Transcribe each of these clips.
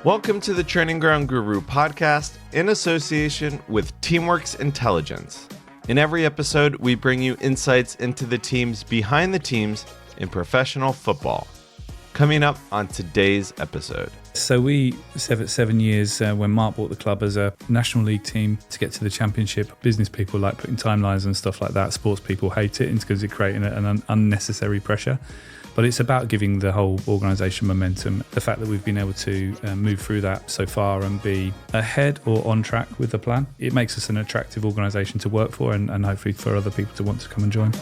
Welcome to the Training Ground Guru podcast in association with Teamwork's Intelligence. In every episode, we bring you insights into the teams behind the teams in professional football. Coming up on today's episode. So we served 7 years when Mark bought the club as a National League team to get to the Championship. Business people like putting timelines and stuff like that. Sports people hate it because it's creating an unnecessary pressure. But it's about giving the whole organisation momentum. The fact that we've been able to move through that so far and be ahead or on track with the plan, it makes us an attractive organisation to work for and hopefully for other people to want to come and join.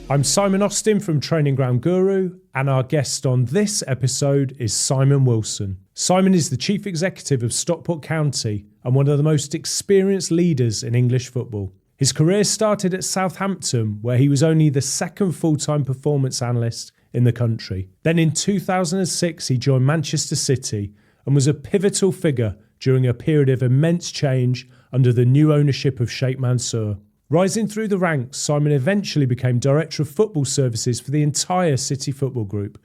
I'm Simon Austin from Training Ground Guru, and our guest on this episode is Simon Wilson. Simon is the Chief Executive of Stockport County and one of the most experienced leaders in English football. His career started at Southampton, where he was only the second full-time performance analyst in the country. Then in 2006, he joined Manchester City and was a pivotal figure during a period of immense change under the new ownership of Sheikh Mansour. Rising through the ranks, Simon eventually became Director of Football Services for the entire City Football Group,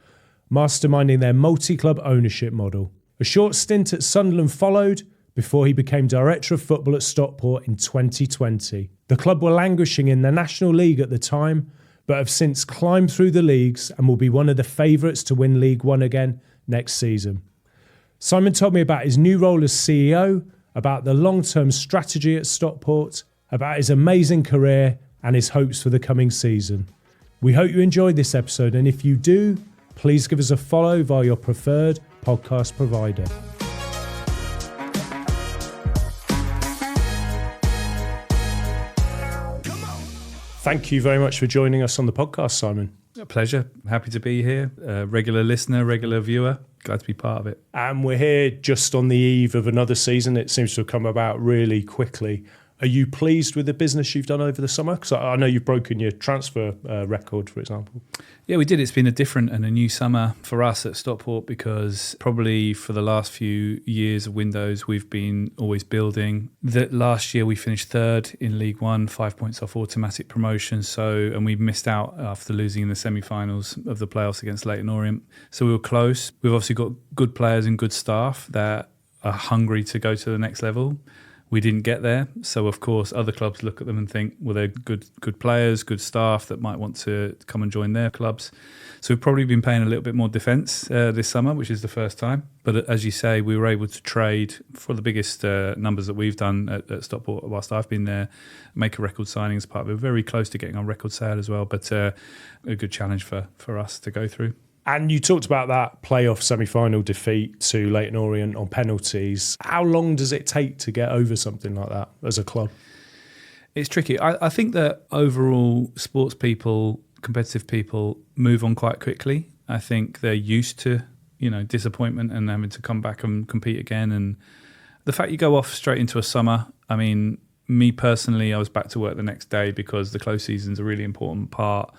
masterminding their multi-club ownership model. A short stint at Sunderland followed before he became Director of Football at Stockport in 2020. The club were languishing in the National League at the time, but have since climbed through the leagues and will be one of the favourites to win League One again next season. Simon told me about his new role as CEO, about the long-term strategy at Stockport, about his amazing career and his hopes for the coming season. We hope you enjoyed this episode, and if you do, please give us a follow via your preferred podcast provider. Thank you very much for joining us on the podcast, Simon. A pleasure. Happy to be here. Regular listener, regular viewer. Glad to be part of it. And we're here just on the eve of another season. It seems to have come about really quickly. Are you pleased with the business you've done over the summer? Because I know you've broken your transfer record, for example. Yeah, we did. It's been a different and a new summer for us at Stockport because probably for the last few years of windows, we've been always building. That last year we finished third in League One, 5 points off automatic promotion. And we missed out after losing in the semi-finals of the playoffs against Leyton Orient. So we were close. We've obviously got good players and good staff that are hungry to go to the next level. We didn't get there, so of course other clubs look at them and think, well, they're good players, good staff that might want to come and join their clubs. So we've probably been playing a little bit more defence this summer, which is the first time. But as you say, we were able to trade for the biggest numbers that we've done at Stockport whilst I've been there, make a record signing as part of it. We're very close to getting our record sale as well, but a good challenge for us to go through. And you talked about that playoff semi-final defeat to Leyton Orient on penalties. How long does it take to get over something like that as a club? It's tricky. I think that overall sports people, competitive people move on quite quickly. I think they're used to, disappointment and having to come back and compete again. And the fact you go off straight into a summer, I mean, me personally, I was back to work the next day because the close season's a really important part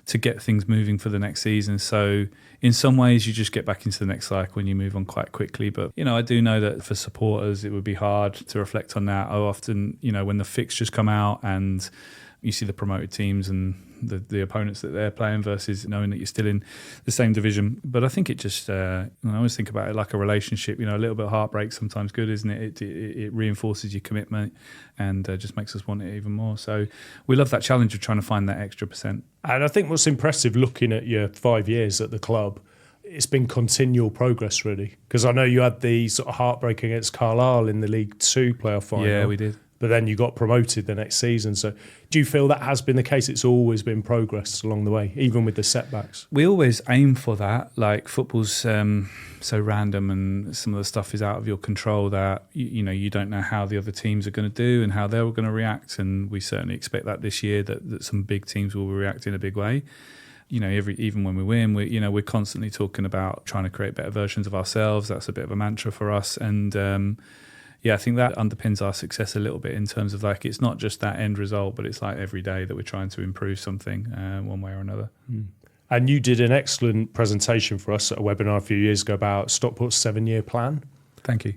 to get things moving for the next season. So in some ways you just get back into the next cycle and you move on quite quickly. But, I do know that for supporters, it would be hard to reflect on that. I often, when the fixtures come out and you see the promoted teams and the opponents that they're playing versus knowing that you're still in the same division. But I think it just, I always think about it like a relationship, a little bit of heartbreak sometimes good, isn't it? It reinforces your commitment and just makes us want it even more. So we love that challenge of trying to find that extra %. And I think what's impressive looking at your 5 years at the club, it's been continual progress really. Because I know you had the sort of heartbreak against Carlisle in the League Two playoff final. Yeah, we did. But then you got promoted the next season. So do you feel that has been the case? It's always been progress along the way, even with the setbacks? We always aim for that. Like football's so random and some of the stuff is out of your control that, you don't know how the other teams are going to do and how they're going to react. And we certainly expect that this year, that some big teams will react in a big way. Even when we win, we're constantly talking about trying to create better versions of ourselves. That's a bit of a mantra for us. And I think that underpins our success a little bit in terms of it's not just that end result, but it's every day that we're trying to improve something one way or another. And you did an excellent presentation for us at a webinar a few years ago about Stockport's 7-year plan. Thank you.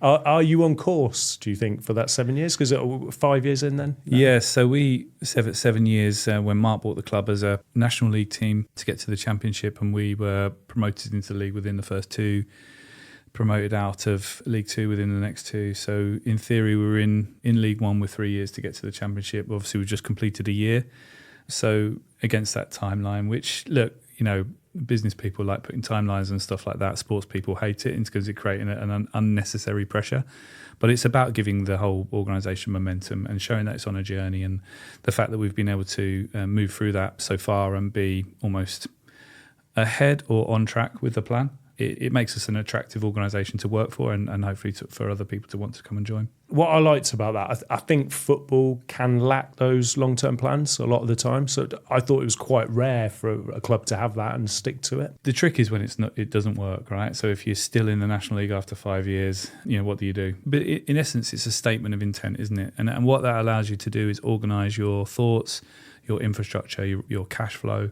Are you on course, do you think, for that 7 years? Because 5 years in then? No? Yeah, so we 7 years when Mark bought the club as a National League team to get to the Championship, and we were promoted into the league within the first two, promoted out of League Two within the next two. So in theory, we were in League One with 3 years to get to the Championship. Obviously, we just completed a year. So against that timeline, which, look, business people like putting timelines and stuff like that. Sports people hate it because it's creating an unnecessary pressure. But it's about giving the whole organisation momentum and showing that it's on a journey. And the fact that we've been able to move through that so far and be almost ahead or on track with the plan, it makes us an attractive organisation to work for and hopefully for other people to want to come and join. What I liked about that, I think football can lack those long-term plans a lot of the time. So I thought it was quite rare for a club to have that and stick to it. The trick is when it doesn't work, right? So if you're still in the National League after 5 years, what do you do? But in essence, it's a statement of intent, isn't it? And what that allows you to do is organise your thoughts, your infrastructure, your cash flow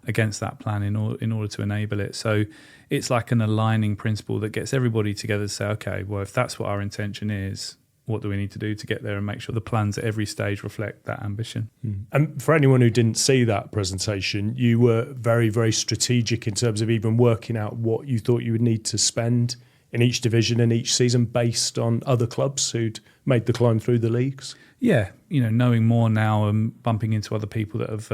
against that plan in order to enable it. So it's like an aligning principle that gets everybody together to say, okay, well, if that's what our intention is, what do we need to do to get there and make sure the plans at every stage reflect that ambition? And for anyone who didn't see that presentation, you were very, very strategic in terms of even working out what you thought you would need to spend in each division and each season based on other clubs who'd made the climb through the leagues. Yeah, knowing more now and bumping into other people that have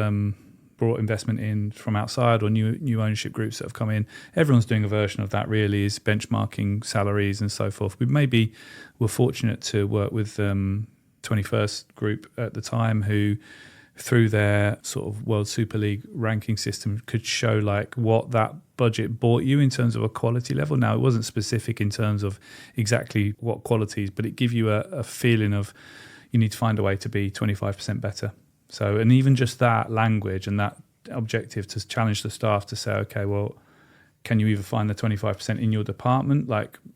brought investment in from outside or new ownership groups that have come in. Everyone's doing a version of that, really, is benchmarking salaries and so forth. We were fortunate to work with 21st Group at the time, who through their sort of World Super League ranking system could show like what that budget bought you in terms of a quality level. Now, it wasn't specific in terms of exactly what qualities, but it gave you a feeling of you need to find a way to be 25% better. So, and even just that language and that objective to challenge the staff to say, okay, well, can you either find the 25% in your department,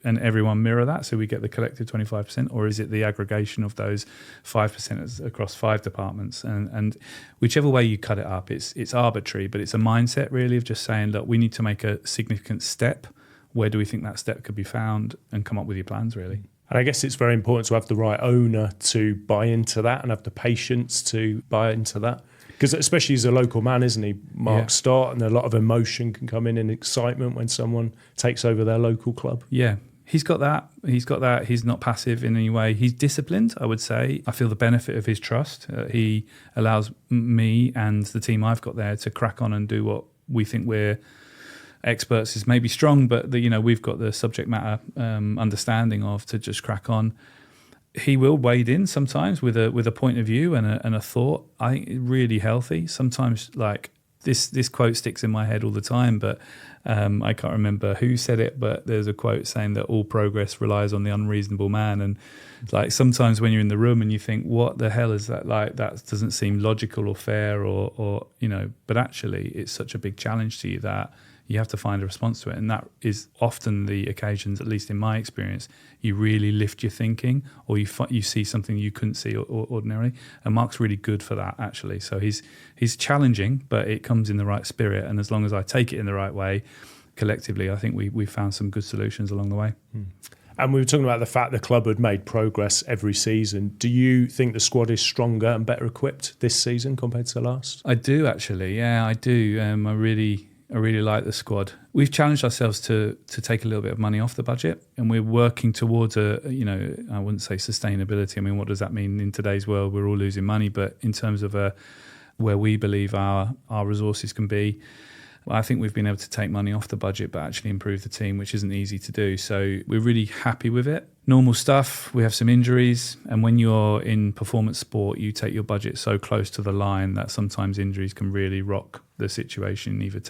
and everyone mirror that so we get the collective 25%, or is it the aggregation of those 5% across 5 departments? And whichever way you cut it up, it's arbitrary, but it's a mindset really of just saying, look, we need to make a significant step. Where do we think that step could be found? And come up with your plans, really. And I guess it's very important to have the right owner to buy into that and have the patience to buy into that. Because especially as a local man, isn't he, Mark Stott, and a lot of emotion can come in and excitement when someone takes over their local club. Yeah, he's got that. He's not passive in any way. He's disciplined, I would say. I feel the benefit of his trust. He allows me and the team I've got there to crack on and do what we think we're experts is maybe strong, but we've got the subject matter understanding of to just crack on. He will wade in sometimes with a point of view and a thought. I think really healthy. Sometimes like this quote sticks in my head all the time, but I can't remember who said it, but there's a quote saying that all progress relies on the unreasonable man. And like sometimes when you're in the room and you think, what the hell is that? Like that doesn't seem logical or fair or but actually it's such a big challenge to you that you have to find a response to it. And that is often the occasions, at least in my experience, you really lift your thinking or you see something you couldn't see ordinarily. And Mark's really good for that, actually. So he's challenging, but it comes in the right spirit. And as long as I take it in the right way, collectively, I think we found some good solutions along the way. And we were talking about the fact the club had made progress every season. Do you think the squad is stronger and better equipped this season compared to last? I do, actually. Yeah, I do. I really like the squad. We've challenged ourselves to take a little bit of money off the budget, and we're working towards I wouldn't say sustainability. I mean, what does that mean in today's world? We're all losing money, but in terms of where we believe our resources can be, I think we've been able to take money off the budget, but actually improve the team, which isn't easy to do. So we're really happy with it. Normal stuff, we have some injuries, and when you're in performance sport, you take your budget so close to the line that sometimes injuries can really rock the situation, either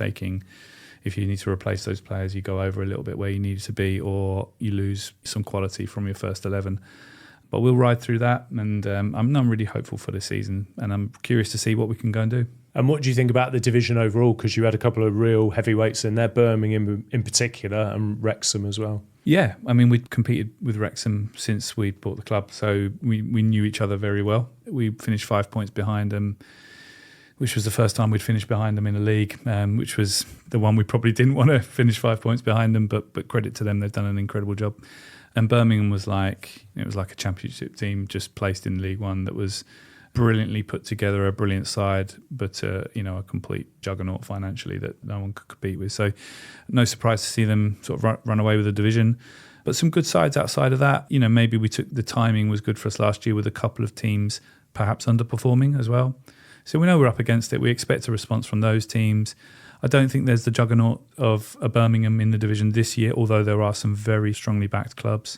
if you need to replace those players, you go over a little bit where you need to be, or you lose some quality from your first 11. But we'll ride through that, and I'm really hopeful for the season, and I'm curious to see what we can go and do. And what do you think about the division overall? Because you had a couple of real heavyweights in there, Birmingham in particular, and Wrexham as well. Yeah, I mean, we'd competed with Wrexham since we'd bought the club, so we knew each other very well. We finished 5 points behind them which was the first time we'd finished behind them in a league, which was the one we probably didn't want to finish 5 points behind them, but credit to them, they've done an incredible job. And Birmingham was like a championship team just placed in League One that was brilliantly put together, a brilliant side, but a complete juggernaut financially that no one could compete with. So no surprise to see them sort of run away with the division. But some good sides outside of that. Maybe the timing was good for us last year with a couple of teams perhaps underperforming as well. So we know we're up against it. We expect a response from those teams. I don't think there's the juggernaut of a Birmingham in the division this year, although there are some very strongly backed clubs.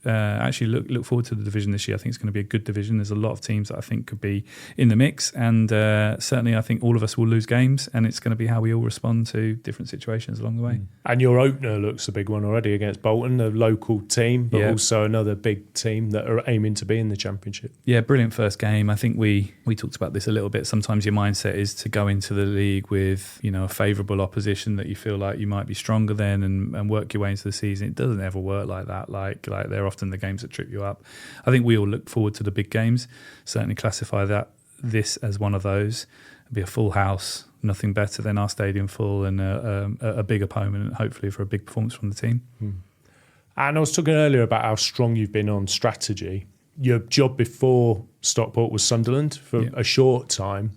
Actually, look forward to the division this year. I think it's going to be a good division. There's a lot of teams that I think could be in the mix, and certainly I think all of us will lose games, and it's going to be how we all respond to different situations along the way. And your opener looks a big one already against Bolton, a local team, but also another big team that are aiming to be in the Championship. Yeah, brilliant first game. I think we talked about this a little bit. Sometimes your mindset is to go into the league with a favourable opposition that you feel like you might be stronger than, and work your way into the season. It doesn't ever work like that. Like they're often the games that trip you up. I think we all look forward to the big games. Certainly classify this as one of those. It'll be a full house, nothing better than our stadium full, and a big opponent, and hopefully for a big performance from the team. And I was talking earlier about how strong you've been on strategy. Your job before Stockport was Sunderland for a short time.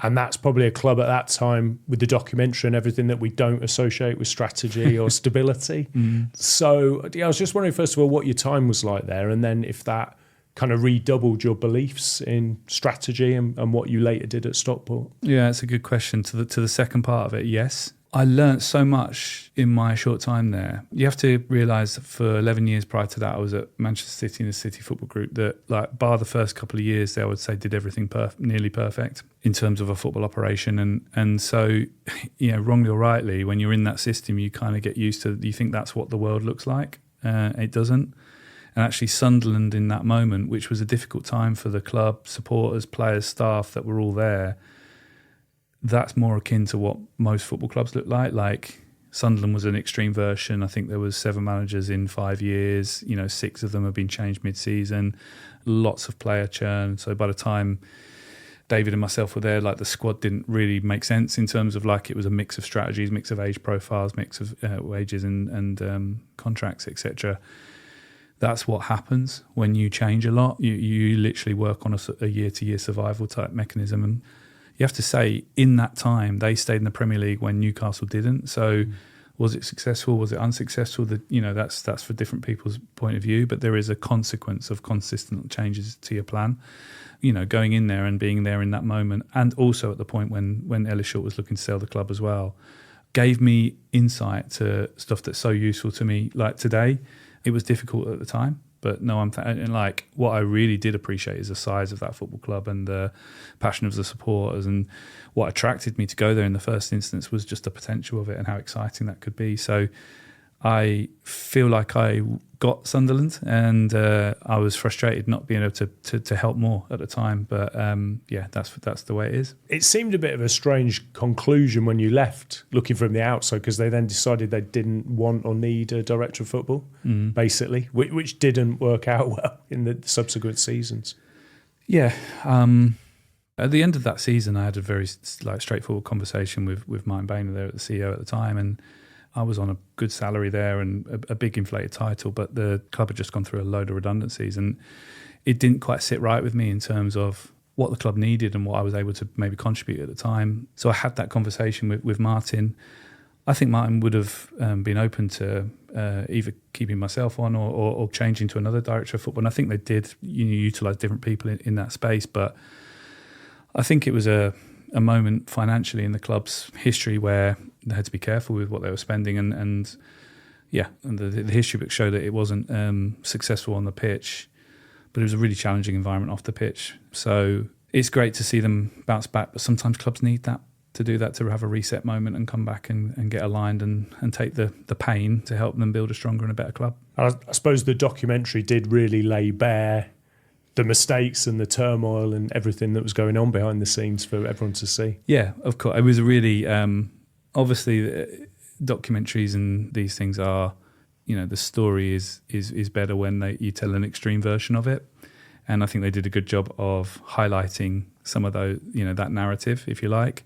And that's probably a club at that time with the documentary and everything that we don't associate with strategy or stability. So I was just wondering, first of all, what your time was like there, and then if that kind of redoubled your beliefs in strategy and what you later did at Stockport. Yeah, it's a good question. To the second part of it, yes. I learnt so much in my short time there. You have to realise that for 11 years prior to that, I was at Manchester City in the City Football Group that, bar the first couple of years, I would say did everything nearly perfect in terms of a football operation. And so, wrongly or rightly, when you're in that system, you kind of get used to, you think that's what the world looks like. It doesn't. And actually Sunderland in that moment, which was a difficult time for the club, supporters, players, staff that were all there, that's more akin to what most football clubs look like. Like Sunderland was an extreme version. I think there was 7 managers in 5 years. 6 of them have been changed mid-season. Lots of player churn. So by the time David and myself were there, the squad didn't really make sense in terms of it was a mix of strategies, mix of age profiles, mix of wages and contracts, etc. That's what happens when you change a lot. You literally work on a year-to-year survival type mechanism. And you have to say, in that time, they stayed in the Premier League when Newcastle didn't. So was it successful? Was it unsuccessful? That's for different people's point of view. But there is a consequence of consistent changes to your plan. Going in there and being there in that moment, and also at the point when Ellis Short was looking to sell the club as well, gave me insight to stuff that's so useful to me. Like today, it was difficult at the time. But no, what I really did appreciate is the size of that football club and the passion of the supporters. And what attracted me to go there in the first instance was just the potential of it and how exciting that could be. So I feel like I got Sunderland, and I was frustrated not being able to help more at the time. But that's the way it is. It seemed a bit of a strange conclusion when you left, looking from the outside, because they then decided they didn't want or need a director of football, basically, which didn't work out well in the subsequent seasons. Yeah. At the end of that season, I had a very straightforward conversation with Martin Boehner there, at the CEO at the time, and I was on a good salary there and a big inflated title, but the club had just gone through a load of redundancies, and it didn't quite sit right with me in terms of what the club needed and what I was able to maybe contribute at the time. So I had that conversation with Martin. I think Martin would have been open to either keeping myself on or changing to another director of football. And I think they did utilise different people in that space. But I think it was a moment financially in the club's history where they had to be careful with what they were spending. And the history books show that it wasn't successful on the pitch, but it was a really challenging environment off the pitch. So it's great to see them bounce back, but sometimes clubs need that, to do that, to have a reset moment and come back and get aligned and take the pain to help them build a stronger and a better club. I suppose the documentary did really lay bare the mistakes and the turmoil and everything that was going on behind the scenes for everyone to see. Yeah, of course. It was a really, obviously, documentaries and these things are, the story is better when you tell an extreme version of it. And I think they did a good job of highlighting some of those, that narrative, if you like.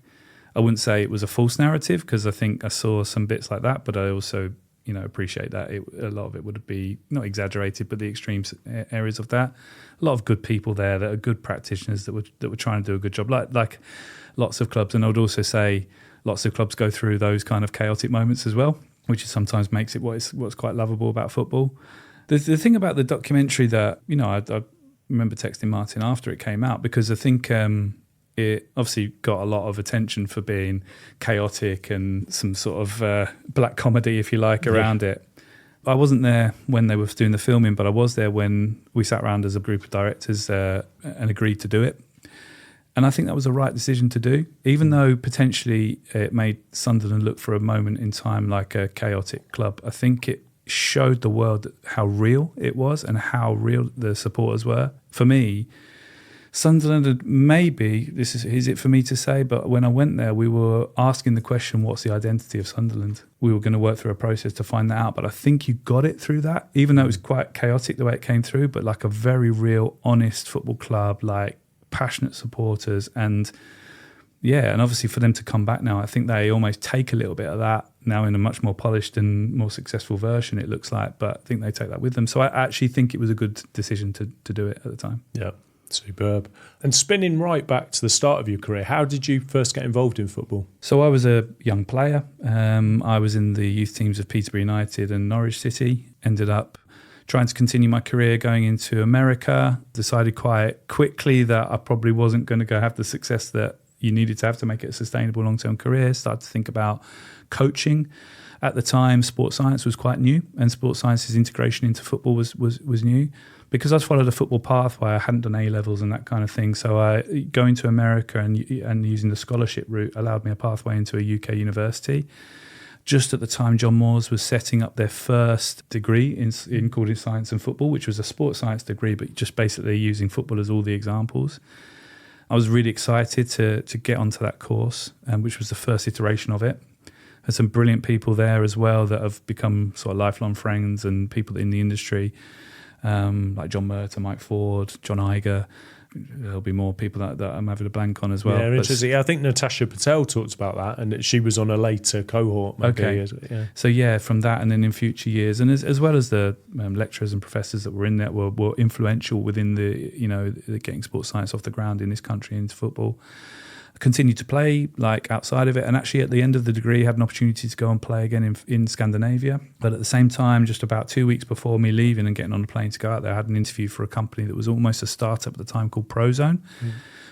I wouldn't say it was a false narrative, because I think I saw some bits like that, but I also, appreciate that a lot of it would be not exaggerated, but the extreme areas of that. A lot of good people there that are good practitioners that were trying to do a good job, like lots of clubs. And I would also say lots of clubs go through those kind of chaotic moments as well, which sometimes makes it what's quite lovable about football. The thing about the documentary that, I remember texting Martin after it came out, because I think it obviously got a lot of attention for being chaotic and some sort of black comedy, if you like, around it. I wasn't there when they were doing the filming, but I was there when we sat around as a group of directors and agreed to do it. And I think that was the right decision to do, even though potentially it made Sunderland look for a moment in time like a chaotic club. I think it showed the world how real it was and how real the supporters were. For me, Sunderland had maybe, is it for me to say, but when I went there, we were asking the question, what's the identity of Sunderland? We were going to work through a process to find that out, but I think you got it through that, even though it was quite chaotic the way it came through, but like a very real, honest football club, like passionate supporters. And and obviously for them to come back now, I think they almost take a little bit of that now in a much more polished and more successful version, it looks like, but I think they take that with them. So I actually think it was a good decision to do it at the time. Yeah. Superb. And spinning right back to the start of your career, how did you first get involved in football? So I was a young player. I was in the youth teams of Peterborough United and Norwich City. Ended up trying to continue my career going into America. Decided quite quickly that I probably wasn't going to go have the success that you needed to have to make it a sustainable long-term career. Started to think about coaching. At the time, sports science was quite new, and sports science's integration into football was new. Because I'd followed a football pathway, I hadn't done A-levels and that kind of thing. So going to America and using the scholarship route allowed me a pathway into a UK university. Just at the time, John Moores was setting up their first degree in called it Science and Football, which was a sports science degree, but just basically using football as all the examples. I was really excited to get onto that course, which was the first iteration of it. There's some brilliant people there as well that have become sort of lifelong friends and people in the industry. Like John Murta, Mike Ford, John Iger. There'll be more people that I'm having a blank on as well. Yeah, interesting. I think Natasha Patel talked about that, and she was on a later cohort. Maybe. Okay. Yeah. So from that, and then in future years, and as well as the lecturers and professors that were in there were influential within the getting sports science off the ground in this country into football. Continued to play like outside of it, and actually at the end of the degree had an opportunity to go and play again in Scandinavia. But at the same time, just about 2 weeks before me leaving and getting on a plane to go out there, I had an interview for a company that was almost a startup at the time called Prozone.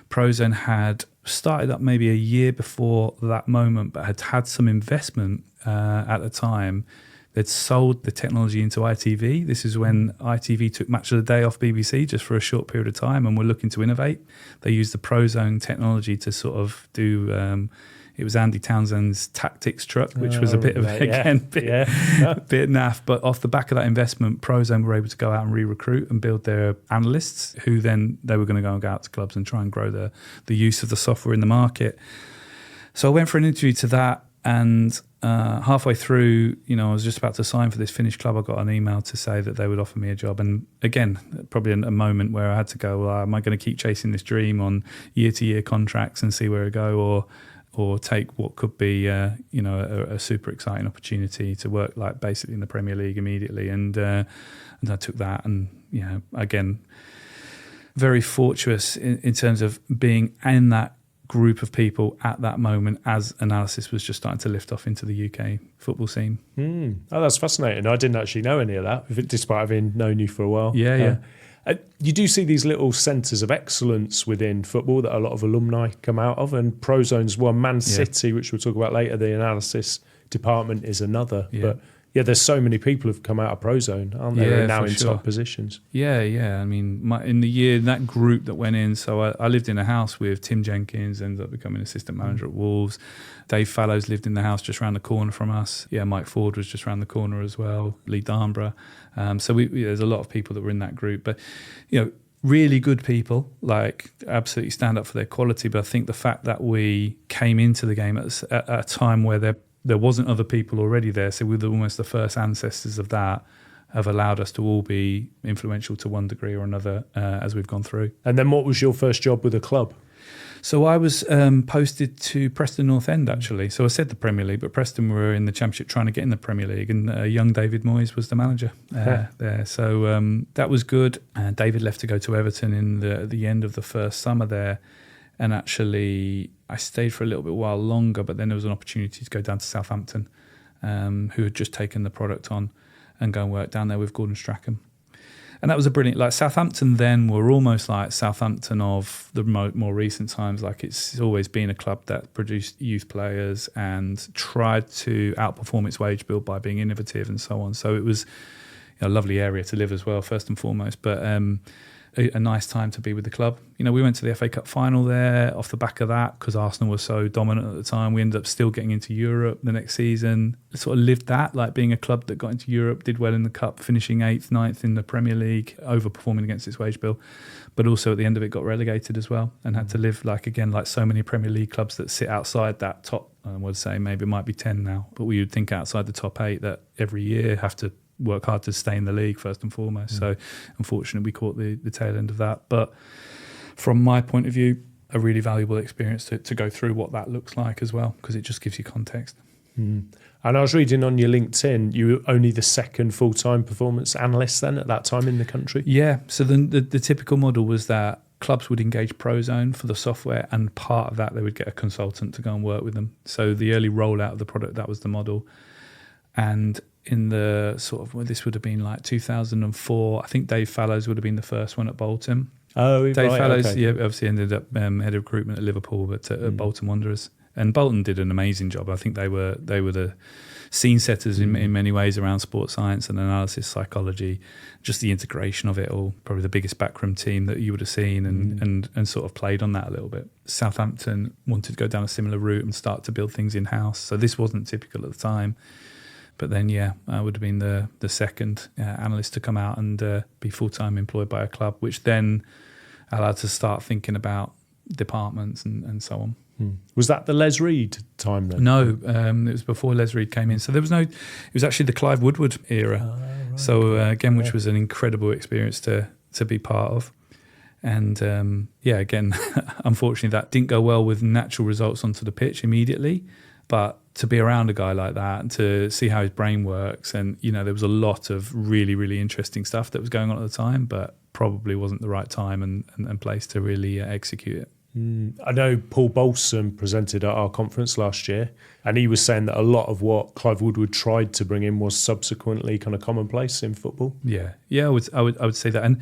Prozone had started up maybe a year before that moment, but had some investment at the time. They'd sold the technology into ITV. This is when ITV took Match of the Day off BBC just for a short period of time and were looking to innovate. They used the Prozone technology to sort of do, it was Andy Townsend's Tactics truck, which was a bit of, bit naff. But off the back of that investment, Prozone were able to go out and re-recruit and build their analysts, who then they were going to go out to clubs and try and grow the use of the software in the market. So I went for an interview to that, and halfway through, I was just about to sign for this Finnish club. I got an email to say that they would offer me a job. And again, probably a moment where I had to go, well, am I going to keep chasing this dream on year-to-year contracts and see where I go, or take what could be, a super exciting opportunity to work like basically in the Premier League immediately. And I took that, and, again, very fortuitous in terms of being in that group of people at that moment as analysis was just starting to lift off into the UK football scene. Oh, that's fascinating. I didn't actually know any of that, despite having known you for a while. Yeah. You do see these little centres of excellence within football that a lot of alumni come out of, and Prozone's one, Man City, which we'll talk about later, the analysis department is another. Yeah. But there's so many people who've come out of Prozone, aren't there? And now in top positions. Yeah. I mean, in the year, that group that went in, so I lived in a house with Tim Jenkins, ended up becoming assistant manager at Wolves. Dave Fallows lived in the house just around the corner from us. Yeah, Mike Ford was just around the corner as well. Lee Darnborough. So there's a lot of people that were in that group. But, really good people, like absolutely stand up for their quality. But I think the fact that we came into the game at a time where there wasn't other people already there, so we were almost the first ancestors of that, have allowed us to all be influential to one degree or another as we've gone through. And then what was your first job with a club? So I was posted to Preston North End, actually. So I said the Premier League, but Preston were in the Championship trying to get in the Premier League, and young David Moyes was the manager there. So that was good. David left to go to Everton at the end of the first summer there. And actually, I stayed for a little bit while longer, but then there was an opportunity to go down to Southampton, who had just taken the product on, and go and work down there with Gordon Strachan. And that was a brilliant, like Southampton then were almost like Southampton of the more recent times. Like it's always been a club that produced youth players and tried to outperform its wage bill by being innovative and so on. So it was a lovely area to live as well, first and foremost. But a nice time to be with the club. You know, we went to the FA Cup final there off the back of that because Arsenal was so dominant at the time. We ended up still getting into Europe the next season. Sort of lived that, like being a club that got into Europe, did well in the Cup, finishing 8th, 9th in the Premier League, overperforming against its wage bill. But also at the end of it got relegated as well and had to live like so many Premier League clubs that sit outside that top, I would say maybe it might be 10 now, but we would think outside the top 8 that every year have to work hard to stay in the league first and foremost. So unfortunately we caught the tail end of that. But from my point of view, a really valuable experience to go through what that looks like as well, because it just gives you context. And I was reading on your LinkedIn, you were only the second full-time performance analyst then at that time in the country? Yeah. So the typical model was that clubs would engage Prozone for the software, and part of that they would get a consultant to go and work with them. So the early rollout of the product, that was the model. And in the this would have been like 2004, I think Dave Fallows would have been the first one at Bolton. Oh, Dave right, Fallows, okay. yeah, obviously ended up head of recruitment at Liverpool, but at Bolton Wanderers. And Bolton did an amazing job. I think they were the scene setters in many ways around sports science and analysis, psychology, just the integration of it all. Probably the biggest backroom team that you would have seen, and sort of played on that a little bit. Southampton wanted to go down a similar route and start to build things in house. So this wasn't typical at the time. But then, I would have been the second analyst to come out and be full-time employed by a club, which then allowed to start thinking about departments and so on. Was that the Les Reed time then? No, it was before Les Reed came in. So there was it was actually the Clive Woodward era. Right. So again, which was an incredible experience to be part of. And again, unfortunately that didn't go well with natural results onto the pitch immediately. But to be around a guy like that and to see how his brain works, and there was a lot of really, really interesting stuff that was going on at the time, but probably wasn't the right time and place to really execute it. I know Paul Bolson presented at our conference last year, and he was saying that a lot of what Clive Woodward tried to bring in was subsequently kind of commonplace in football. Yeah, I would say that. And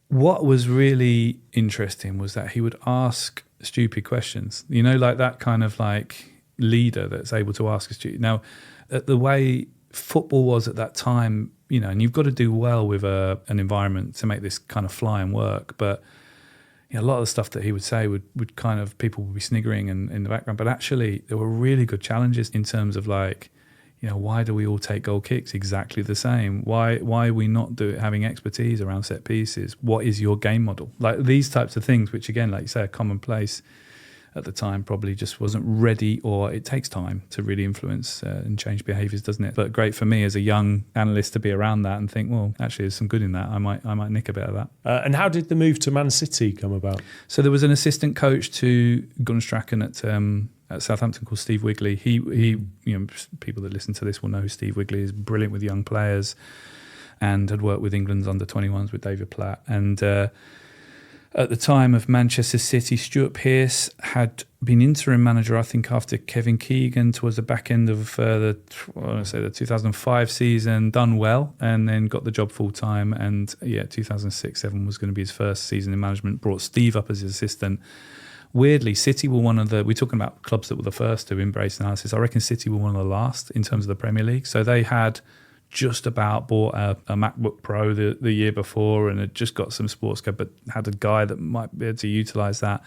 what was really interesting was that he would ask stupid questions. Like that kind of like leader that's able to ask us. Now, the way football was at that time, and you've got to do well with an environment to make this kind of fly and work. But a lot of the stuff that he would say would kind of, people would be sniggering in the background. But actually, there were really good challenges in terms of like, why do we all take goal kicks exactly the same? Why are we not having expertise around set pieces? What is your game model? Like these types of things, which again, like you say, are commonplace at the time, probably just wasn't ready, or it takes time to really influence and change behaviours, doesn't it? But great for me as a young analyst to be around that and think, well, actually there's some good in that. I might nick a bit of that. And how did the move to Man City come about? So there was an assistant coach to Gordon Strachan at Southampton called Steve Wigley. He people that listen to this will know who Steve Wigley is. Brilliant with young players, and had worked with England's under-21s with David Platt. And at the time of Manchester City, Stuart Pearce had been interim manager, I think, after Kevin Keegan towards the back end of the 2005 season, done well, and then got the job full-time. And 2006-07 was going to be his first season in management, brought Steve up as his assistant. Weirdly, City were we're talking about clubs that were the first to embrace analysis. I reckon City were one of the last in terms of the Premier League. So they had just about bought a MacBook Pro the year before, and had just got some sports code, but had a guy that might be able to utilise that.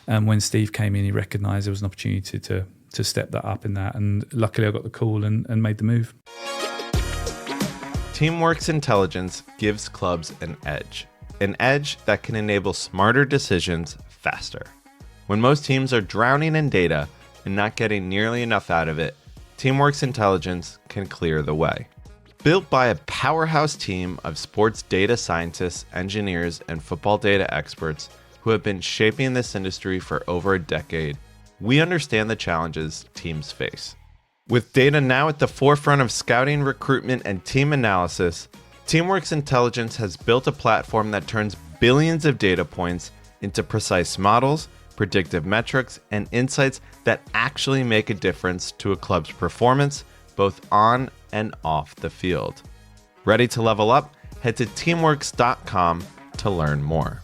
And when Steve came in, he recognised there was an opportunity to step that up in that. And luckily I got the call and made the move. Teamwork's intelligence gives clubs an edge that can enable smarter decisions faster. When most teams are drowning in data and not getting nearly enough out of it, Teamwork's intelligence can clear the way. Built by a powerhouse team of sports data scientists, engineers, and football data experts who have been shaping this industry for over a decade, we understand the challenges teams face. With data now at the forefront of scouting, recruitment, and team analysis, Teamworks Intelligence has built a platform that turns billions of data points into precise models, predictive metrics, and insights that actually make a difference to a club's performance, both on and off the field. Ready to level up? Head to teamworks.com to learn more.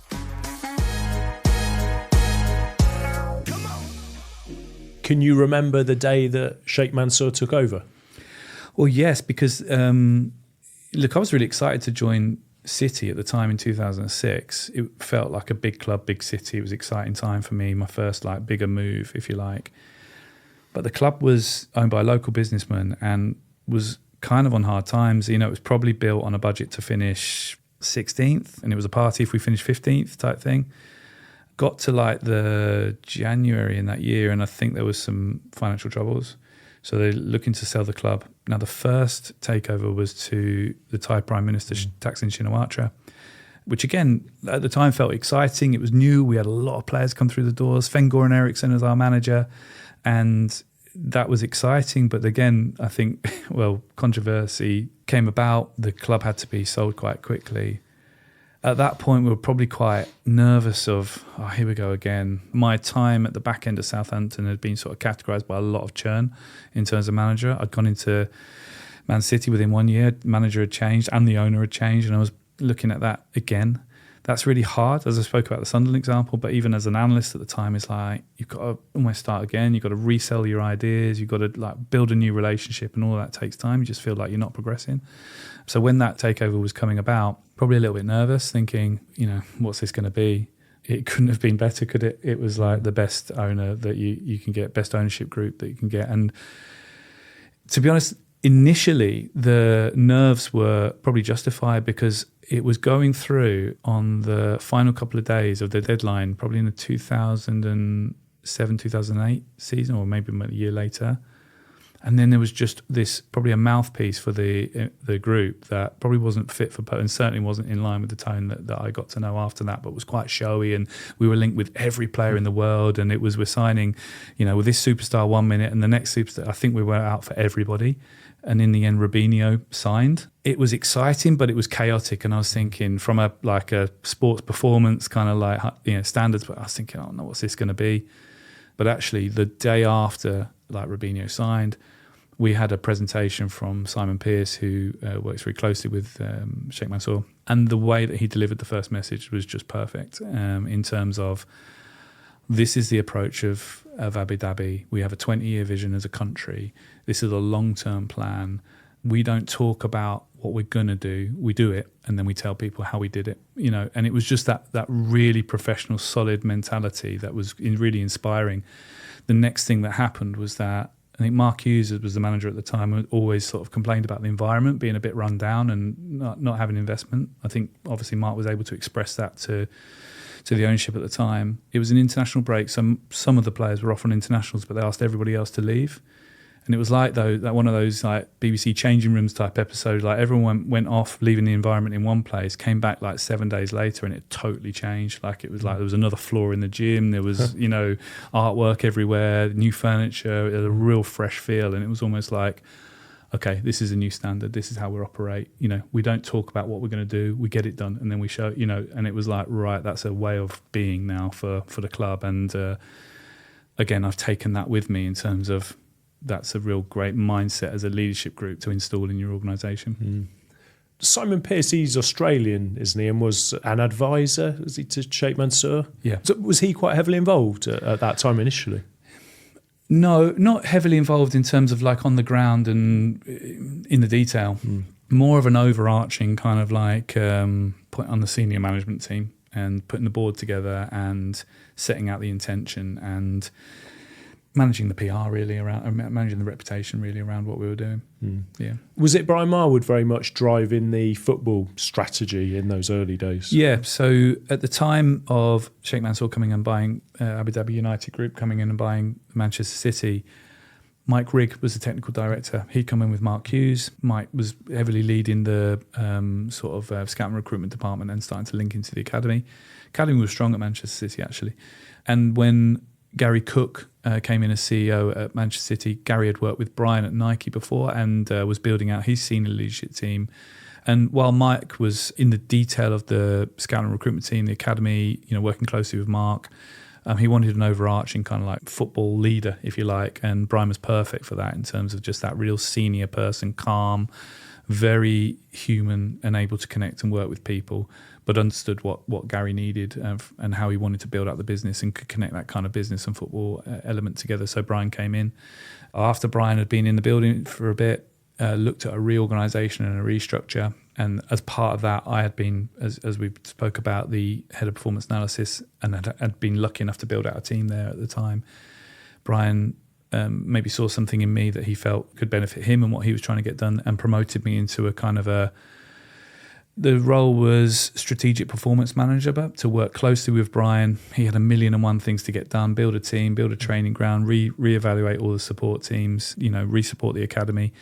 Can you remember the day that Sheikh Mansour took over? Well, yes, because look, I was really excited to join City at the time in 2006. It felt like a big club, big city. It was an exciting time for me, my first bigger move, if you like. But the club was owned by a local businessman and was kind of on hard times. It was probably built on a budget to finish 16th, and it was a party if we finished 15th type thing. Got to the January in that year, and I think there was some financial troubles. So they're looking to sell the club. Now, the first takeover was to the Thai Prime Minister, Thaksin Shinawatra, which again, at the time felt exciting. It was new. We had a lot of players come through the doors. Sven-Goran Eriksson as our manager. And that was exciting. But again, I think, controversy came about. The club had to be sold quite quickly. At that point, we were probably quite nervous of, here we go again. My time at the back end of Southampton had been sort of categorised by a lot of churn in terms of manager. I'd gone into Man City within 1 year. Manager had changed and the owner had changed, and I was looking at that again. That's really hard, as I spoke about the Sunderland example, but even as an analyst at the time, it's you've got to almost start again. You've got to resell your ideas. You've got to build a new relationship, and all that takes time. You just feel like you're not progressing. So when that takeover was coming about, probably a little bit nervous, thinking, what's this going to be? It couldn't have been better, could it? It was the best owner that you can get, best ownership group that you can get. And to be honest, initially the nerves were probably justified because it was going through on the final couple of days of the deadline, probably in the 2007, 2008 season, or maybe a year later. And then there was just this, probably a mouthpiece for the group that probably wasn't fit for, and certainly wasn't in line with the tone that I got to know after that, but was quite showy. And we were linked with every player in the world. And we're signing, with this superstar 1 minute and the next superstar, I think we were out for everybody. And in the end, Robinho signed. It was exciting, but it was chaotic. And I was thinking from a sports performance kind of standards, but I was thinking, oh no, what's this going to be? But actually the day after Robinho signed, we had a presentation from Simon Pearce, who works very closely with Sheikh Mansour. And the way that he delivered the first message was just perfect in terms of, this is the approach of Abu Dhabi. We have a 20-year vision as a country. This is a long-term plan. We don't talk about what we're going to do. We do it, and then we tell people how we did it. And it was just that really professional, solid mentality that was really inspiring. The next thing that happened was that I think Mark Hughes was the manager at the time, and always sort of complained about the environment being a bit run down and not having investment. I think obviously Mark was able to express that to the ownership at the time. It was an international break, so some of the players were off on internationals, but they asked everybody else to leave. And it was that one of those BBC changing rooms type episodes. Everyone went off, leaving the environment in one place, came back 7 days later, and it totally changed. It was there was another floor in the gym. There was artwork everywhere, new furniture, a real fresh feel, and it was almost okay, this is a new standard. This is how we operate. We don't talk about what we're going to do. We get it done, and then we show. And it was right, that's a way of being now for the club. And again, I've taken that with me in terms of, that's a real great mindset as a leadership group to install in your organisation. Simon Pearce, he's Australian, isn't he? And was an advisor, was he, to Sheikh Mansour? Yeah. So was he quite heavily involved at that time initially? No, not heavily involved in terms of on the ground and in the detail. More of an overarching kind of point on the senior management team and putting the board together and setting out the intention and managing the PR really around, managing the reputation really around what we were doing. Yeah. Was it Brian Marwood very much driving the football strategy in those early days? Yeah. So at the time of Sheikh Mansour coming and buying Abu Dhabi United Group, coming in and buying Manchester City, Mike Rigg was the technical director. He'd come in with Mark Hughes. Mike was heavily leading the scout and recruitment department and starting to link into the academy. Academy was strong at Manchester City, actually. And when Gary Cook came in as CEO at Manchester City, Gary had worked with Brian at Nike before and was building out his senior leadership team. And while Mike was in the detail of the scout and recruitment team, the academy, working closely with Mark, he wanted an overarching kind of like football leader, if you like, and Brian was perfect for that in terms of just that real senior person, calm, very human and able to connect and work with people, but understood what Gary needed and how he wanted to build out the business and could connect that kind of business and football element together. So Brian came in. After Brian had been in the building for a bit, looked at a reorganisation and a restructure. And as part of that, I had been, as we spoke about, the head of performance analysis and had been lucky enough to build out a team there at the time. Brian maybe saw something in me that he felt could benefit him and what he was trying to get done and promoted me into a kind of the role was strategic performance manager, but to work closely with Brian. He had 1,000,001 things to get done, build a team, build a training ground, reevaluate all the support teams, re-support the academy,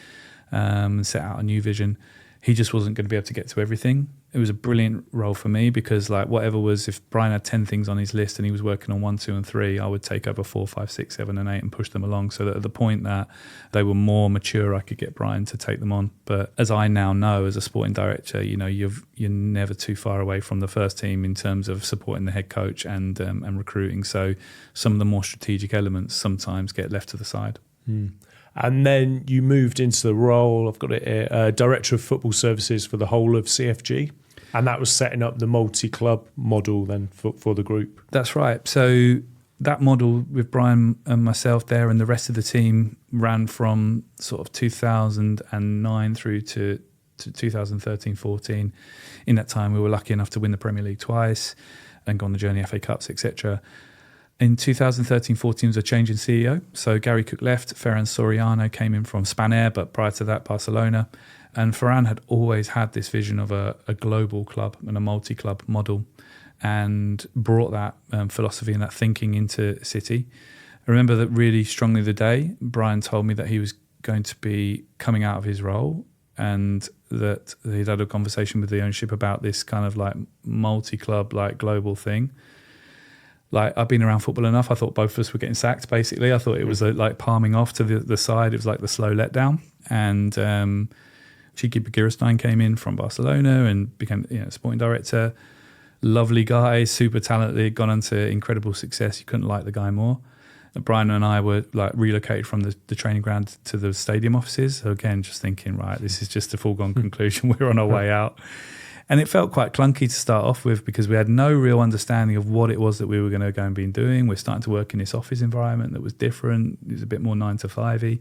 and set out a new vision. He just wasn't going to be able to get to everything. It was a brilliant role for me because if Brian had 10 things on his list and he was working on 1, 2 and 3, I would take over 4, 5, 6, 7 and 8 and push them along so that at the point that they were more mature, I could get Brian to take them on. But as I now know as a sporting director, you're never too far away from the first team in terms of supporting the head coach and recruiting. So some of the more strategic elements sometimes get left to the side. And then you moved into the role, I've got it here, Director of Football Services for the whole of CFG. And that was setting up the multi-club model then for the group. That's right. So that model with Brian and myself there and the rest of the team ran from sort of 2009 through to 2013-14. In that time, we were lucky enough to win the Premier League twice and go on the journey, FA Cups, etc. In 2013-14 was a change in CEO. So Gary Cook left, Ferran Soriano came in from Spanair, but prior to that, Barcelona. And Ferran had always had this vision of a global club and a multi-club model and brought that philosophy and that thinking into City. I remember that really strongly the day Brian told me that he was going to be coming out of his role and that he'd had a conversation with the ownership about this kind of like multi-club, like global thing. Like, I've been around football enough. I thought both of us were getting sacked, basically. I thought it was like palming off to the side. It was like the slow letdown. And Sheikh Mansour came in from Barcelona and became sporting director. Lovely guy, super talented, gone on to incredible success. You couldn't like the guy more. Brian and I were like relocated from the training ground to the stadium offices. So again, just thinking, right, this is just a foregone conclusion. We're on our way out. And it felt quite clunky to start off with because we had no real understanding of what it was that we were going to go and be doing. We're starting to work in this office environment that was different. It was a bit more 9 to 5-y.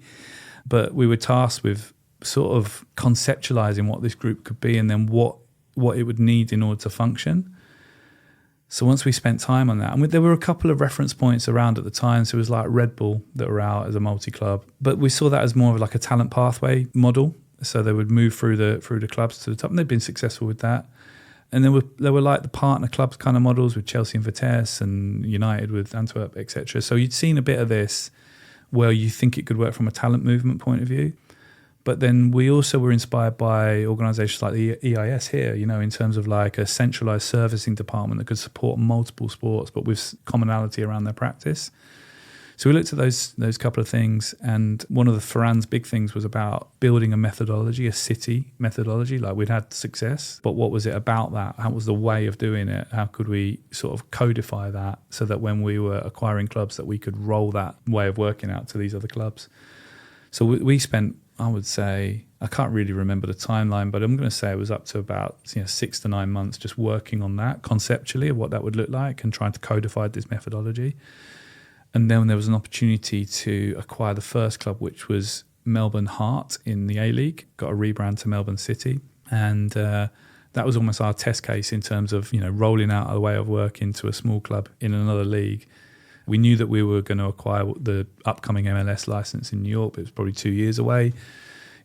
But we were tasked with sort of conceptualizing what this group could be and then what it would need in order to function. So once we spent time on that, and there were a couple of reference points around at the time. So it was like Red Bull that were out as a multi-club. But we saw that as more of like a talent pathway model. So they would move through the clubs to the top, and they'd been successful with that. And there were like the partner clubs kind of models with Chelsea and Vitesse and United with Antwerp, etc. So you'd seen a bit of this where you think it could work from a talent movement point of view. But then we also were inspired by organisations like the EIS here, in terms of like a centralised servicing department that could support multiple sports, but with commonality around their practice. So we looked at those couple of things, and one of the Ferran's big things was about building a methodology, a City methodology. Like, we'd had success, but what was it about that? How was the way of doing it? How could we sort of codify that so that when we were acquiring clubs that we could roll that way of working out to these other clubs? So we spent, I would say, I can't really remember the timeline, but I'm going to say it was up to about 6 to 9 months just working on that conceptually of what that would look like and trying to codify this methodology. And then there was an opportunity to acquire the first club, which was Melbourne Heart in the A-League, got a rebrand to Melbourne City. And that was almost our test case in terms of, rolling out a way of working to a small club in another league. We knew that we were going to acquire the upcoming MLS license in New York, but it was probably 2 years away.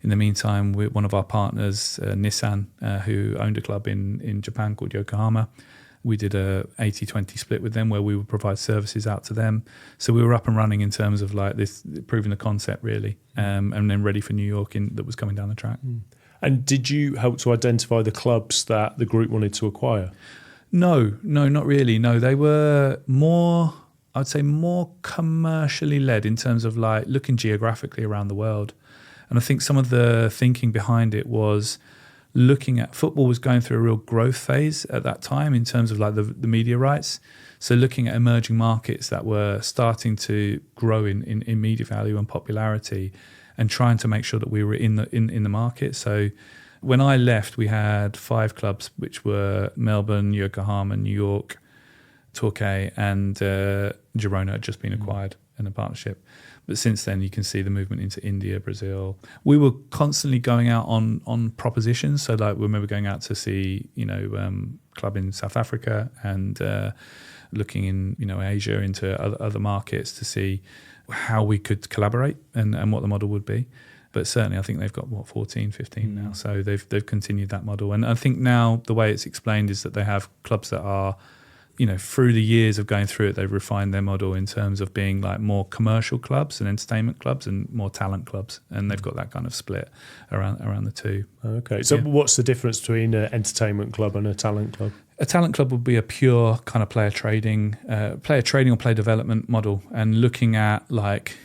In the meantime, one of our partners, Nissan, who owned a club in Japan called Yokohama, we did a 80-20 split with them where we would provide services out to them. So we were up and running in terms of like this, proving the concept really, and then ready for New York that was coming down the track. And did you help to identify the clubs that the group wanted to acquire? No, not really. No, they were more, I would say more commercially led in terms of like looking geographically around the world. And I think some of the thinking behind it was looking at football was going through a real growth phase at that time in terms of like the media rights. So looking at emerging markets that were starting to grow in media value and popularity, and trying to make sure that we were in the market. So when I left, we had 5 clubs, which were Melbourne, Yokohama, New York, Torquay, and Girona had just been acquired in a partnership. But since then, you can see the movement into India, Brazil. We were constantly going out on propositions. So, like, we remember going out to see, club in South Africa and looking in, Asia into other markets to see how we could collaborate and what the model would be. But certainly, I think they've got 14, 15 now. So they've continued that model. And I think now the way it's explained is that they have clubs that are, through the years of going through it, they've refined their model in terms of being like more commercial clubs and entertainment clubs and more talent clubs. And they've got that kind of split around the two. Okay. So what's the difference between an entertainment club and a talent club? A talent club would be a pure kind of player trading or player development model, and looking at like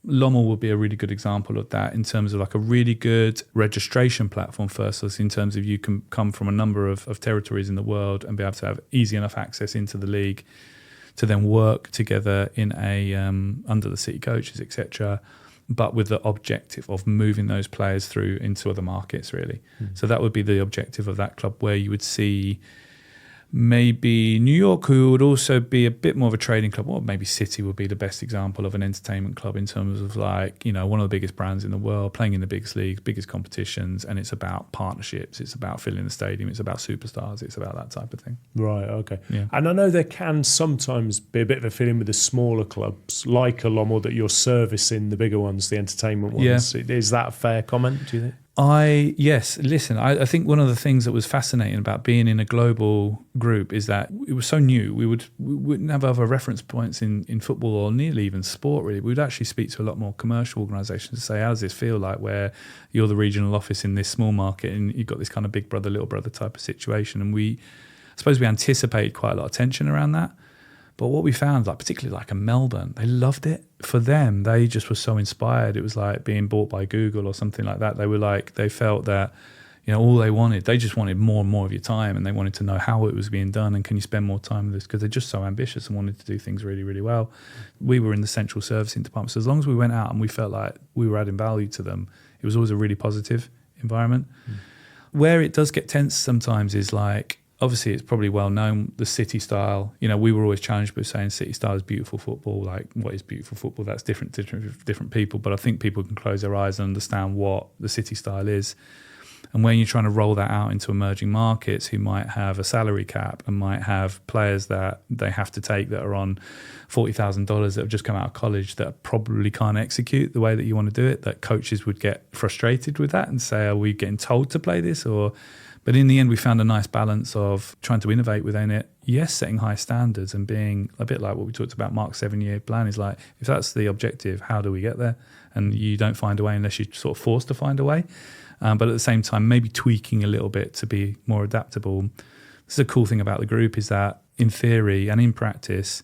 Lommel would be a really good example of that in terms of like a really good registration platform first, so in terms of you can come from a number of territories in the world and be able to have easy enough access into the league to then work together in a under the city coaches, etc., but with the objective of moving those players through into other markets really. So that would be the objective of that club, where you would see maybe New York, who would also be a bit more of a trading club, or maybe City would be the best example of an entertainment club in terms of like, one of the biggest brands in the world, playing in the biggest leagues, biggest competitions, and it's about partnerships, it's about filling the stadium, it's about superstars, it's about that type of thing. Right, okay. Yeah. And I know there can sometimes be a bit of a feeling with the smaller clubs, like a Lommel, that you're servicing the bigger ones, the entertainment ones. Yeah. Is that a fair comment, do you think? Yes. Listen, I think one of the things that was fascinating about being in a global group is that it was so new. We wouldn't have other reference points in football or nearly even sport, really. We would actually speak to a lot more commercial organisations to say, how does this feel like where you're the regional office in this small market and you've got this kind of big brother, little brother type of situation? And I suppose we anticipated quite a lot of tension around that. But what we found, like particularly like in Melbourne, they loved it. For them, they just were so inspired. It was like being bought by Google or something like that. They were like, they felt that, all they just wanted more and more of your time, and they wanted to know how it was being done and can you spend more time with this, because they're just so ambitious and wanted to do things really, really well. We were in the central servicing department, so as long as we went out and we felt like we were adding value to them, it was always a really positive environment. Where it does get tense sometimes is like, obviously, it's probably well known, the City style. We were always challenged with saying City style is beautiful football. Like, what is beautiful football? That's different to different people. But I think people can close their eyes and understand what the City style is. And when you're trying to roll that out into emerging markets who might have a salary cap and might have players that they have to take that are on $40,000 that have just come out of college that probably can't execute the way that you want to do it, that coaches would get frustrated with that and say, are we getting told to play this? But in the end, we found a nice balance of trying to innovate within it. Yes, setting high standards and being a bit like what we talked about, Mark's 7-year plan is like, if that's the objective, how do we get there? And you don't find a way unless you're sort of forced to find a way. But at the same time, maybe tweaking a little bit to be more adaptable. This is a cool thing about the group is that in theory and in practice,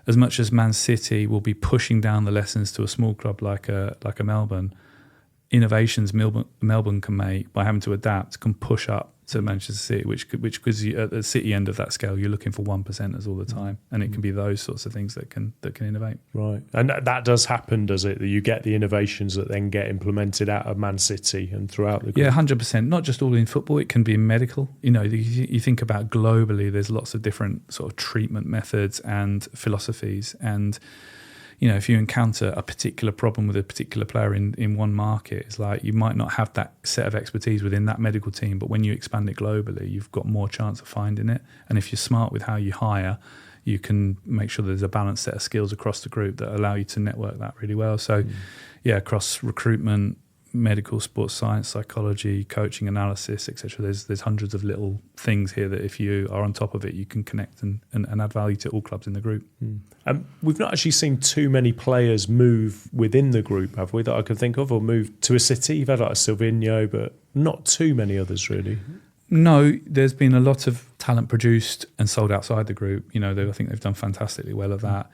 as much as Man City will be pushing down the lessons to a small club like a Melbourne, innovations Melbourne can make by having to adapt can push up to Manchester City, which because at the City end of that scale, you're looking for 1%ers all the time, and it can be those sorts of things that can innovate. Right, and that does happen, does it? That you get the innovations that then get implemented out of Man City and throughout the group? Yeah, 100%. Not just all in football; it can be in medical. You think about globally, there's lots of different sort of treatment methods and philosophies, and if you encounter a particular problem with a particular player in one market, it's like you might not have that set of expertise within that medical team, but when you expand it globally, you've got more chance of finding it. And if you're smart with how you hire, you can make sure there's a balanced set of skills across the group that allow you to network that really well. So, across recruitment, medical, sports science, psychology, coaching, analysis, etc. There's hundreds of little things here that if you are on top of it, you can connect and add value to all clubs in the group. We've not actually seen too many players move within the group, have we, that I can think of, or move to a city? You've had like a Silvino, but not too many others really. No, there's been a lot of talent produced and sold outside the group. I think they've done fantastically well at that.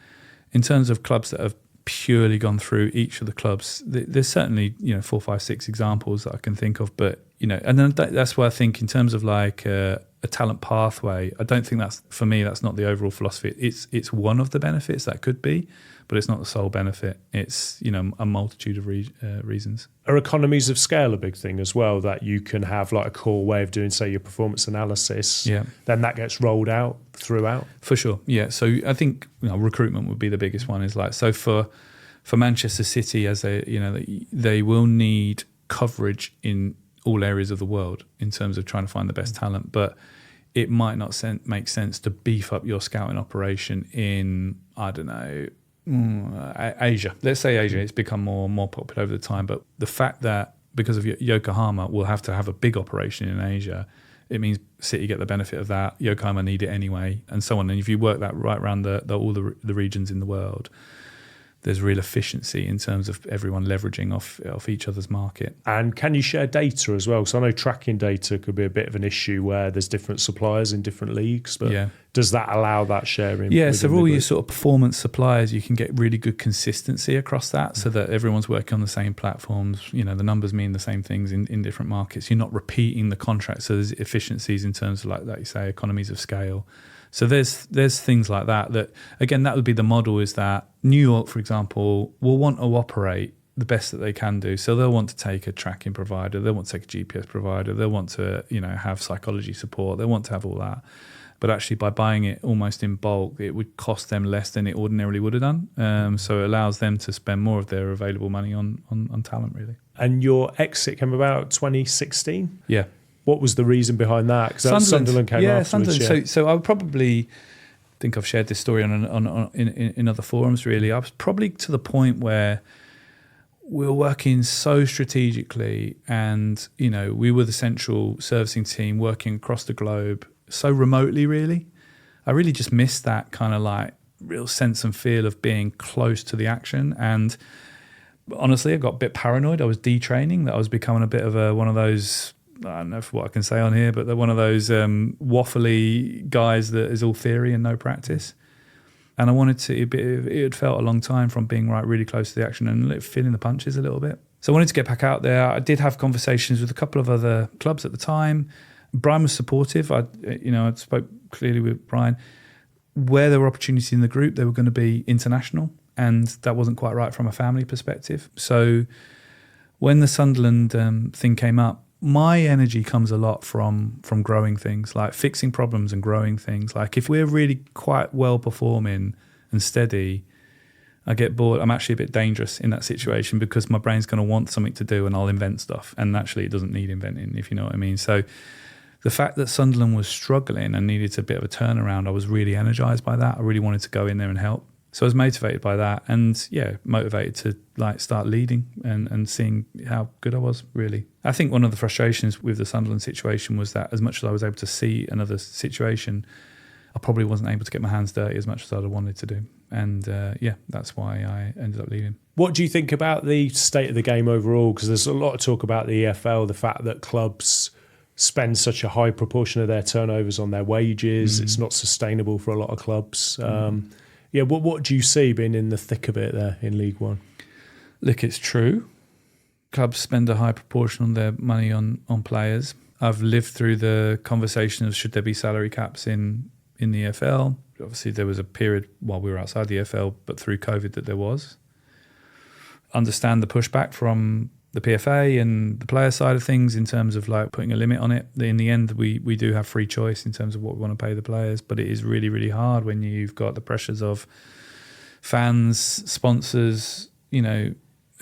In terms of clubs that have purely gone through each of the clubs, there's certainly 4, 5, 6 examples that I can think of, but and then that's why I think in terms of like a talent pathway, I don't think that's not the overall philosophy. It's one of the benefits that could be, but it's not the sole benefit. It's a multitude of reasons. Are economies of scale a big thing as well, that you can have like a core way of doing, say, your performance analysis? Yeah. Then that gets rolled out throughout? For sure, yeah. So I think recruitment would be the biggest one. Is like, so for Manchester City, as they will need coverage in all areas of the world in terms of trying to find the best talent, but it might not make sense to beef up your scouting operation in, I don't know, Asia. Let's say Asia. It's become more popular over the time, but the fact that because of Yokohama we'll have to have a big operation in Asia, it means City get the benefit of that. Yokohama need it anyway, and so on. And if you work that right around all the regions in the world, there's real efficiency in terms of everyone leveraging off each other's market. And can you share data as well? So I know tracking data could be a bit of an issue where there's different suppliers in different leagues, but does that allow that sharing? Yeah, so all your sort of performance suppliers, you can get really good consistency across that so that everyone's working on the same platforms. The numbers mean the same things in different markets. You're not repeating the contract, so there's efficiencies in terms of, like you say, economies of scale. So there's things like that again, that would be the model, is that New York, for example, will want to operate the best that they can do. So they'll want to take a tracking provider, they'll want to take a GPS provider, they'll want to have psychology support, they'll want to have all that. But actually by buying it almost in bulk, it would cost them less than it ordinarily would have done. So it allows them to spend more of their available money on talent, really. And your exit came about 2016? Yeah. What was the reason behind that? Because Sunderland came afterwards. Sunderland. So I would probably think I've shared this story in other forums, really. I was probably to the point where we were working so strategically, and we were the central servicing team working across the globe so remotely, really. I really just missed that kind of like real sense and feel of being close to the action. And honestly, I got a bit paranoid. I was detraining, that I was becoming a bit of one of those, I don't know what I can say on here, but they're one of those waffly guys that is all theory and no practice. And I wanted to, it had felt a long time from being really close to the action and feeling the punches a little bit. So I wanted to get back out there. I did have conversations with a couple of other clubs at the time. Brian was supportive. I spoke clearly with Brian. Where there were opportunities in the group, they were going to be international, and that wasn't quite right from a family perspective. So when the Sunderland thing came up, my energy comes a lot from growing things, like fixing problems and growing things. Like if we're really quite well performing and steady, I get bored. I'm actually a bit dangerous in that situation because my brain's going to want something to do and I'll invent stuff. And actually it doesn't need inventing, if you know what I mean. So the fact that Sunderland was struggling and needed a bit of a turnaround, I was really energized by that. I really wanted to go in there and help. So I was motivated by that, and motivated to start leading and seeing how good I was, really. I think one of the frustrations with the Sunderland situation was that as much as I was able to see another situation, I probably wasn't able to get my hands dirty as much as I'd have wanted to do. And that's why I ended up leaving. What do you think about the state of the game overall? Because there's a lot of talk about the EFL, the fact that clubs spend such a high proportion of their turnovers on their wages. It's not sustainable for a lot of clubs. What do you see being in the thick of it there in League One? Look, it's true. Clubs spend a high proportion of their money on players. I've lived through the conversation of should there be salary caps in the EFL. Obviously, there was a period while we were outside the EFL, but through COVID that there was. Understand the pushback from the PFA and the player side of things in terms of putting a limit on it. In the end, we do have free choice in terms of what we want to pay the players, but it is really, really hard when you've got the pressures of fans, sponsors,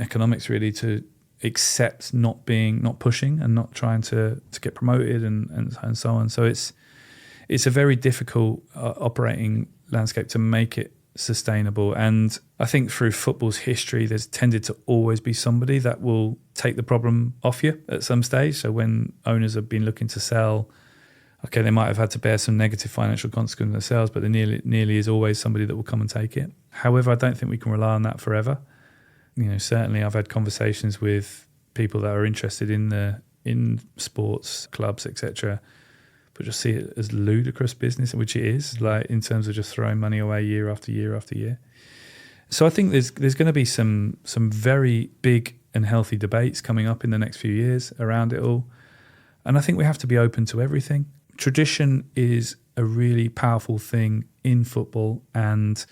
economics really to accept not pushing and not trying to get promoted and so on. So it's a very difficult operating landscape to make it sustainable. And I think through football's history, there's tended to always be somebody that will take the problem off you at some stage. So when owners have been looking to sell, okay, they might have had to bear some negative financial consequences themselves, but there nearly is always somebody that will come and take it. However, I don't think we can rely on that forever. Certainly I've had conversations with people that are interested in sports clubs, etc., but just see it as ludicrous business, which it is, like in terms of just throwing money away year after year after year. So I think there's going to be some very big and healthy debates coming up in the next few years around it all. And I think we have to be open to everything. Tradition is a really powerful thing in football and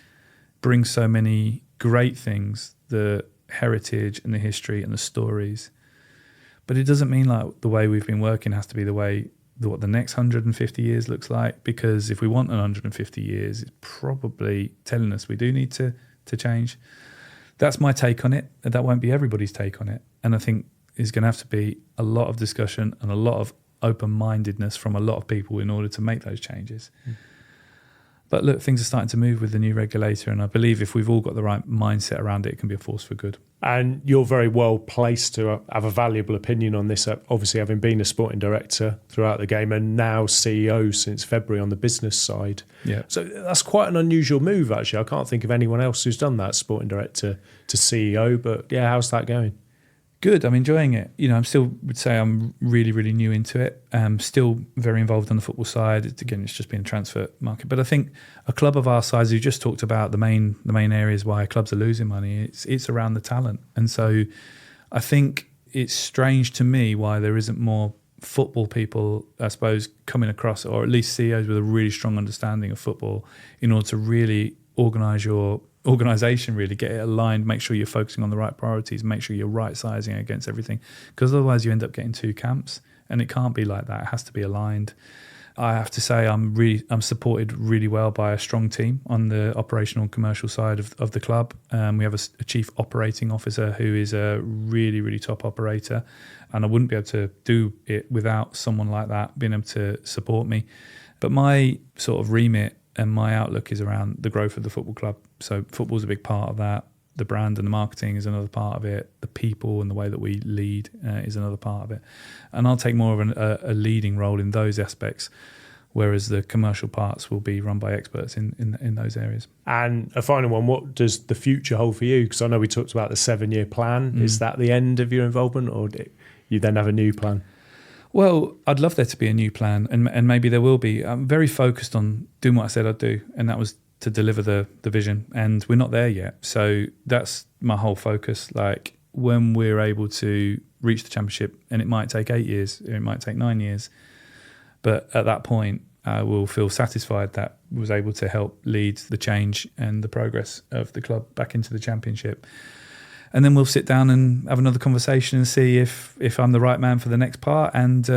brings so many great things, the heritage and the history and the stories. But it doesn't mean like the way we've been working has to be the way what the next 150 years looks like, because if we want 150 years, it's probably telling us we do need to change. That's my take on it. That won't be everybody's take on it. And I think there's going to have to be a lot of discussion and a lot of open-mindedness from a lot of people in order to make those changes. But look, things are starting to move with the new regulator, and I believe if we've all got the right mindset around it, it can be a force for good. And you're very well placed to have a valuable opinion on this, obviously having been a sporting director throughout the game and now CEO since February on the business side. Yeah. So that's quite an unusual move, actually. I can't think of anyone else who's done that, sporting director to CEO, but yeah, how's that going? Good. I'm enjoying it. I'm still would say I'm really, really new into it. Still very involved on the football side. It's just been a transfer market. But I think a club of our size, you just talked about the main areas why clubs are losing money. It's around the talent. And so I think it's strange to me why there isn't more football people, I suppose, coming across, or at least CEOs with a really strong understanding of football in order to really organise your organisation, really get it aligned, make sure you're focusing on the right priorities, make sure you're right sizing against everything, because otherwise you end up getting two camps, and it can't be like that. It has to be aligned. I have to say I'm supported really well by a strong team on the operational and commercial side of the club. We have a chief operating officer who is a really, really top operator, and I wouldn't be able to do it without someone like that being able to support me. But my sort of remit and my outlook is around the growth of the football club. So football's a big part of that. The brand and the marketing is another part of it. The people and the way that we lead is another part of it. And I'll take more of a leading role in those aspects, whereas the commercial parts will be run by experts in those areas. And a final one, what does the future hold for you? Because I know we talked about the 7-year plan. Is that the end of your involvement, or do you then have a new plan? Well, I'd love there to be a new plan, and maybe there will be. I'm very focused on doing what I said I'd do, and that was to deliver the vision, and we're not there yet. So that's my whole focus. Like, when we're able to reach the championship, and it might take 8 years, or it might take 9 years, but at that point, I will feel satisfied that I was able to help lead the change and the progress of the club back into the championship. And then we'll sit down and have another conversation and see if I'm the right man for the next part, and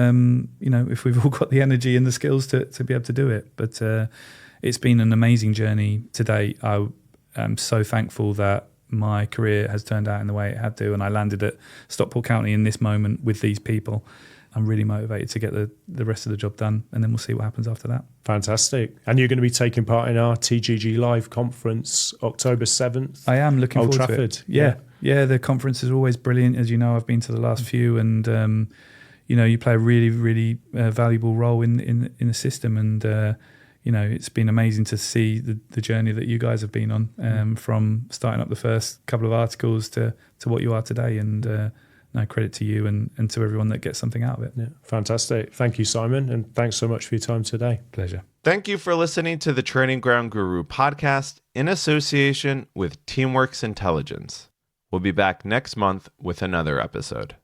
if we've all got the energy and the skills to be able to do it. But it's been an amazing journey to date. I am so thankful that my career has turned out in the way it had to, and I landed at Stockport County in this moment with these people. I'm really motivated to get the rest of the job done, and then we'll see what happens after that. Fantastic. And you're going to be taking part in our TGG Live conference October 7th. I am looking forward to it. Yeah, the conference is always brilliant. As you know, I've been to the last few, and you play a really, really valuable role in the system, and it's been amazing to see the journey that you guys have been on, from starting up the first couple of articles to what you are today, and no, credit to you and to everyone that gets something out of it. Yeah, fantastic. Thank you, Simon, and thanks so much for your time today. Pleasure. Thank you for listening to the Training Ground Guru podcast in association with Teamworks Intelligence. We'll be back next month with another episode.